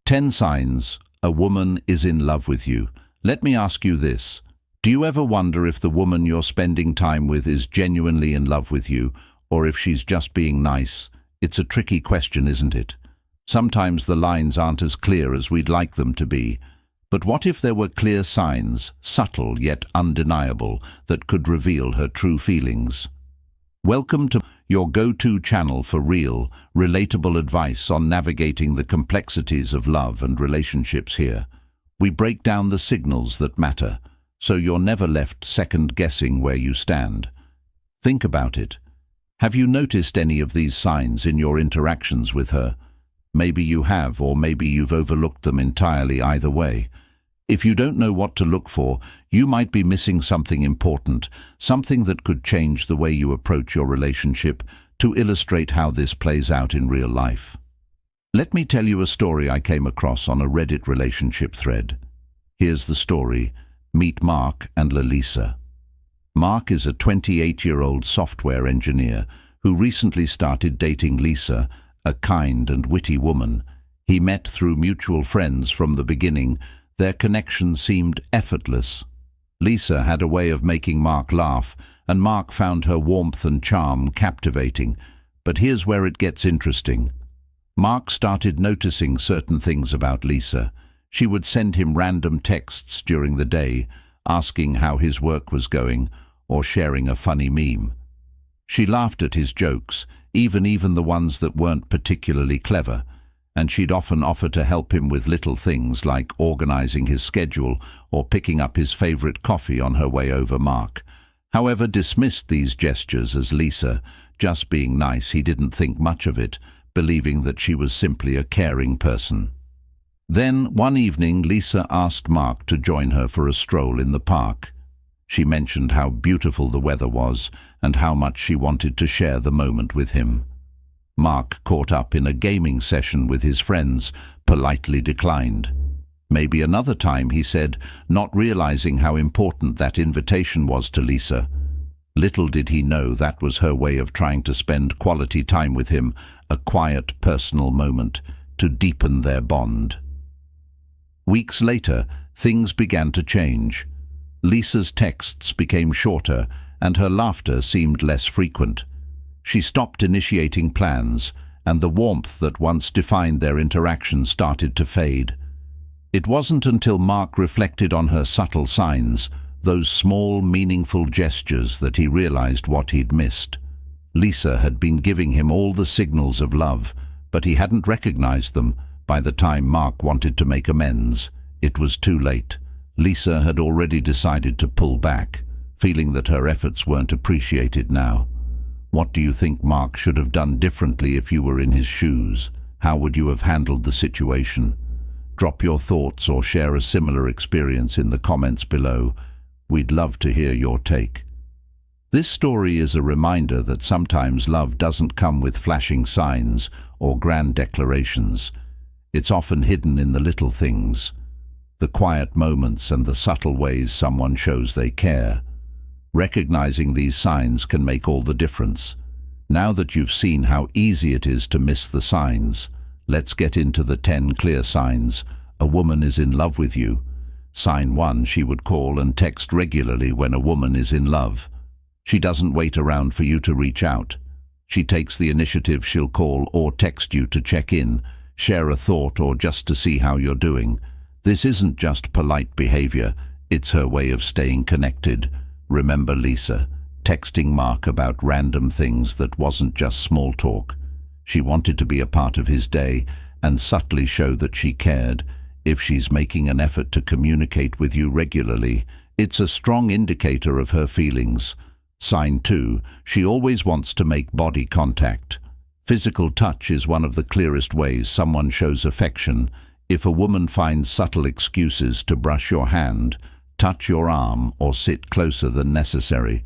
10 signs a woman is in love with you. Let me ask you this. Do you ever wonder if the woman you're spending time with is genuinely in love with you, or if she's just being nice? It's a tricky question, isn't it? Sometimes the lines aren't as clear as we'd like them to be. But what if there were clear signs, subtle yet undeniable, that could reveal her true feelings? Welcome to your go-to channel for real, relatable advice on navigating the complexities of love and relationships. Here we break down the signals that matter, so you're never left second-guessing where you stand. Think about it. Have you noticed any of these signs in your interactions with her? Maybe you have, or maybe you've overlooked them entirely. Either way, if you don't know what to look for, you might be missing something important, something that could change the way you approach your relationship. To illustrate how this plays out in real life, let me tell you a story I came across on a Reddit relationship thread. Here's the story. Meet Mark and Lalisa. Mark is a 28-year-old software engineer who recently started dating Lisa, a kind and witty woman. He met through mutual friends from the beginning. Their connection seemed effortless. Lisa had a way of making Mark laugh, and Mark found her warmth and charm captivating. But here's where it gets interesting. Mark started noticing certain things about Lisa. She would send him random texts during the day, asking how his work was going, or sharing a funny meme. She laughed at his jokes, even the ones that weren't particularly clever, and she'd often offer to help him with little things like organizing his schedule or picking up his favorite coffee on her way over. Mark, however, dismissed these gestures as Lisa just being nice. He didn't think much of it, believing that she was simply a caring person. Then, one evening, Lisa asked Mark to join her for a stroll in the park. She mentioned how beautiful the weather was and how much she wanted to share the moment with him. Mark, caught up in a gaming session with his friends, politely declined. Maybe another time, he said, not realizing how important that invitation was to Lisa. Little did he know that was her way of trying to spend quality time with him, a quiet, personal moment to deepen their bond. Weeks later, things began to change. Lisa's texts became shorter, and her laughter seemed less frequent. She stopped initiating plans, and the warmth that once defined their interaction started to fade. It wasn't until Mark reflected on her subtle signs, those small, meaningful gestures, that he realized what he'd missed. Lisa had been giving him all the signals of love, but he hadn't recognized them. By the time Mark wanted to make amends, it was too late. Lisa had already decided to pull back, feeling that her efforts weren't appreciated now. What do you think Mark should have done differently if you were in his shoes? How would you have handled the situation? Drop your thoughts or share a similar experience in the comments below. We'd love to hear your take. This story is a reminder that sometimes love doesn't come with flashing signs or grand declarations. It's often hidden in the little things, the quiet moments and the subtle ways someone shows they care. Recognizing these signs can make all the difference. Now that you've seen how easy it is to miss the signs, let's get into the 10 clear signs a woman is in love with you. Sign 1, she would call and text regularly when a woman is in love. She doesn't wait around for you to reach out. She takes the initiative. She'll call or text you to check in, share a thought, or just to see how you're doing. This isn't just polite behavior, it's her way of staying connected. Remember Lisa, texting Mark about random things that wasn't just small talk. She wanted to be a part of his day and subtly show that she cared. If she's making an effort to communicate with you regularly, it's a strong indicator of her feelings. Sign 2, she always wants to make body contact. Physical touch is one of the clearest ways someone shows affection. If a woman finds subtle excuses to brush your hand, touch your arm, or sit closer than necessary,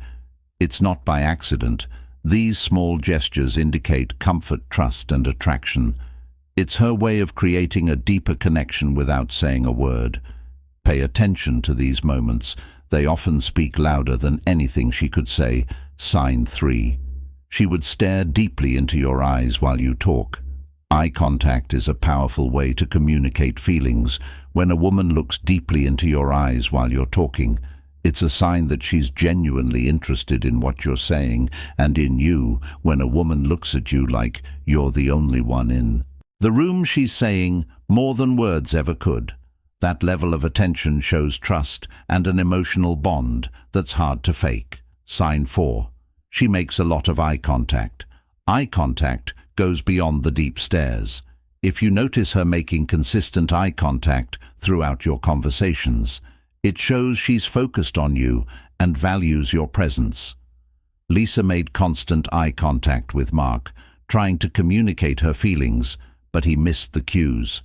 it's not by accident. These small gestures indicate comfort, trust, and attraction. It's her way of creating a deeper connection without saying a word. Pay attention to these moments. They often speak louder than anything she could say. Sign 3. She would stare deeply into your eyes while you talk. Eye contact is a powerful way to communicate feelings. When a woman looks deeply into your eyes while you're talking, it's a sign that she's genuinely interested in what you're saying and in you. When a woman looks at you like you're the only one in the room, she's saying more than words ever could. That level of attention shows trust and an emotional bond that's hard to fake. Sign 4. She makes a lot of eye contact. Eye contact goes beyond the deep stares. If you notice her making consistent eye contact throughout your conversations, it shows she's focused on you and values your presence. Lisa made constant eye contact with Mark, trying to communicate her feelings, but he missed the cues.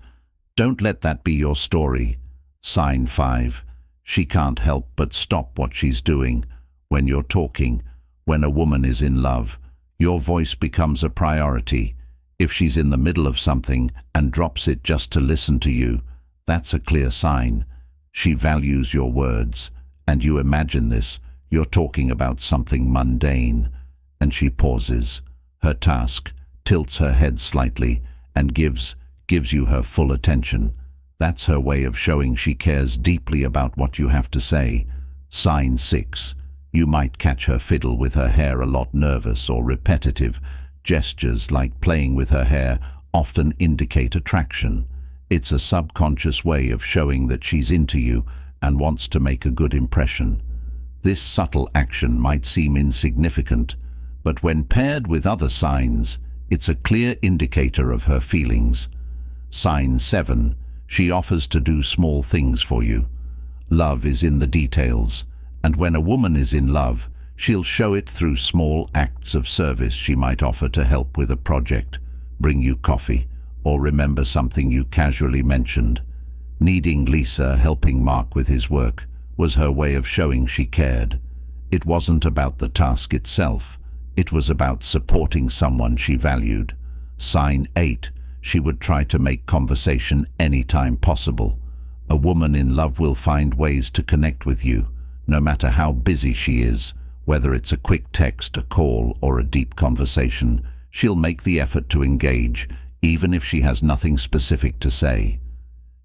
Don't let that be your story. Sign 5. She can't help but stop what she's doing. When you're talking, when a woman is in love, your voice becomes a priority. If she's in the middle of something and drops it just to listen to you, that's a clear sign. She values your words, and you imagine this. You're talking about something mundane, and she pauses. Her task, tilts her head slightly, and gives you her full attention. That's her way of showing she cares deeply about what you have to say. Sign 6. You might catch her fiddle with her hair a lot, nervous or repetitive. Gestures like playing with her hair often indicate attraction. It's a subconscious way of showing that she's into you and wants to make a good impression. This subtle action might seem insignificant, but when paired with other signs, it's a clear indicator of her feelings. Sign 7. She offers to do small things for you. Love is in the details, and when a woman is in love, she'll show it through small acts of service. She might offer to help with a project, bring you coffee, or remember something you casually mentioned. Needing Lisa helping Mark with his work was her way of showing she cared. It wasn't about the task itself. It was about supporting someone she valued. Sign 8. She would try to make conversation anytime possible. A woman in love will find ways to connect with you, no matter how busy she is. Whether it's a quick text, a call, or a deep conversation, she'll make the effort to engage, even if she has nothing specific to say.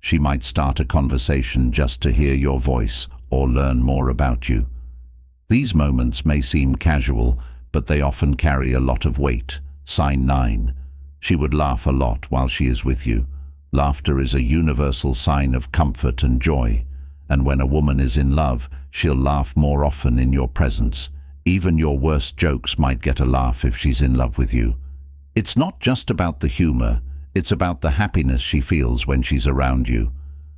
She might start a conversation just to hear your voice or learn more about you. These moments may seem casual, but they often carry a lot of weight. Sign 9. She would laugh a lot while she is with you. Laughter is a universal sign of comfort and joy, and when a woman is in love, she'll laugh more often in your presence. Even your worst jokes might get a laugh if she's in love with you. It's not just about the humor, it's about the happiness she feels when she's around you.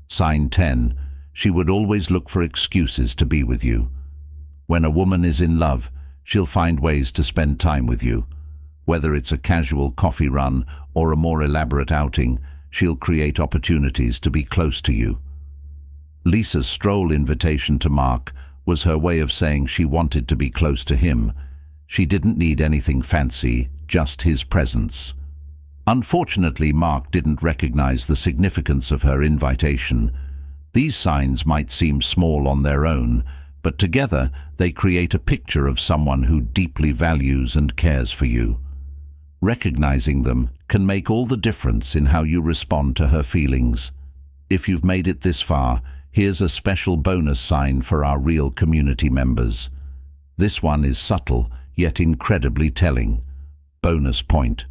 Sign 10. She would always look for excuses to be with you. When a woman is in love, she'll find ways to spend time with you. Whether it's a casual coffee run or a more elaborate outing, she'll create opportunities to be close to you. Lisa's stroll invitation to Mark was her way of saying she wanted to be close to him. She didn't need anything fancy, just his presence. Unfortunately, Mark didn't recognize the significance of her invitation. These signs might seem small on their own, but together they create a picture of someone who deeply values and cares for you. Recognizing them can make all the difference in how you respond to her feelings. If you've made it this far, here's a special bonus sign for our real community members. This one is subtle, yet incredibly telling. Bonus point.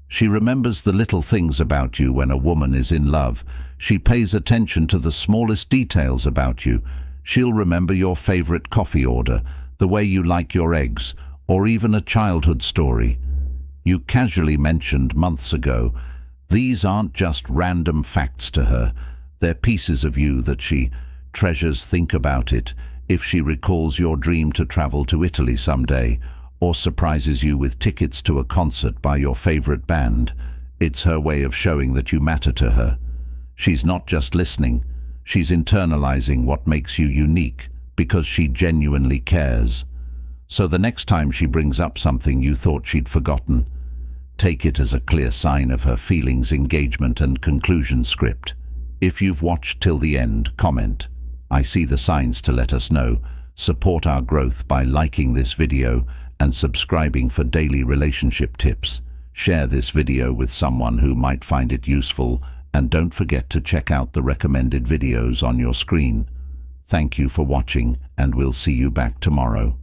She remembers the little things about you. When a woman is in love, she pays attention to the smallest details about you. She'll remember your favorite coffee order, the way you like your eggs, or even a childhood story you casually mentioned months ago. These aren't just random facts to her. They're pieces of you that she treasures. Think about it. If she recalls your dream to travel to Italy someday, or surprises you with tickets to a concert by your favorite band, it's her way of showing that you matter to her. She's not just listening, she's internalizing what makes you unique because she genuinely cares. So the next time she brings up something you thought she'd forgotten, take it as a clear sign of her feelings, engagement, and conclusion script. If you've watched till the end, comment, "I see the signs," to let us know. Support our growth by liking this video and subscribing for daily relationship tips. Share this video with someone who might find it useful, and don't forget to check out the recommended videos on your screen. Thank you for watching, and we'll see you back tomorrow.